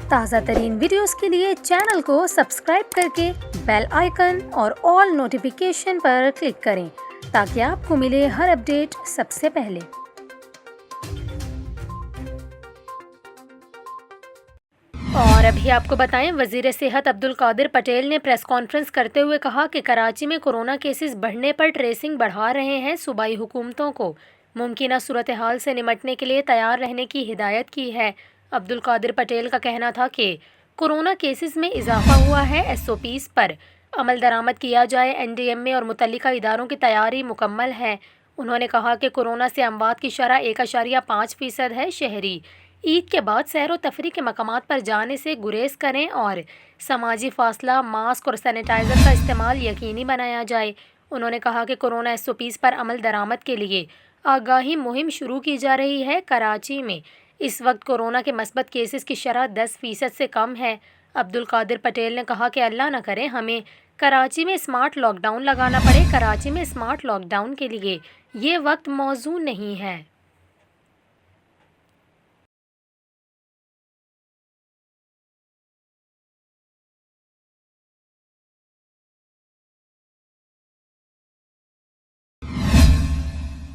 تازہ ترین ویڈیوز کے لیے چینل کو سبسکرائب کر کے بیل آئیکن اور آل نوٹیفیکیشن پر کلک کریں تاکہ آپ کو ملے ہر اپڈیٹ سب سے پہلے۔ اور ابھی آپ کو بتائیں، وزیر صحت عبدالقادر پٹیل نے پریس کانفرنس کرتے ہوئے کہا کہ کراچی میں کورونا کیسز بڑھنے پر ٹریسنگ بڑھا رہے ہیں۔ صوبائی حکومتوں کو ممکنہ صورتحال سے نمٹنے کے لیے تیار رہنے کی ہدایت کی ہے۔ عبدالقادر پٹیل کا کہنا تھا کہ کورونا کیسز میں اضافہ ہوا ہے، SOPs پر عمل درآمد کیا جائے، NDMA اور متعلقہ اداروں کی تیاری مکمل ہے۔ انہوں نے کہا کہ کورونا سے اموات کی شرح 1.5% ہے۔ شہری عید کے بعد سیر و تفریح کے مقامات پر جانے سے گریز کریں اور سماجی فاصلہ، ماسک اور سینیٹائزر کا استعمال یقینی بنایا جائے۔ انہوں نے کہا کہ کورونا SOPs پر عمل درآمد کے لیے آگاہی مہم شروع کی جا رہی ہے۔ کراچی میں اس وقت کورونا کے مثبت کیسز کی شرح 10% سے کم ہے۔ عبدالقادر پٹیل نے کہا کہ اللہ نہ کرے ہمیں کراچی میں اسمارٹ لاک ڈاؤن لگانا پڑے۔ کراچی میں اسمارٹ لاک ڈاؤن کے لیے یہ وقت موزوں نہیں ہے۔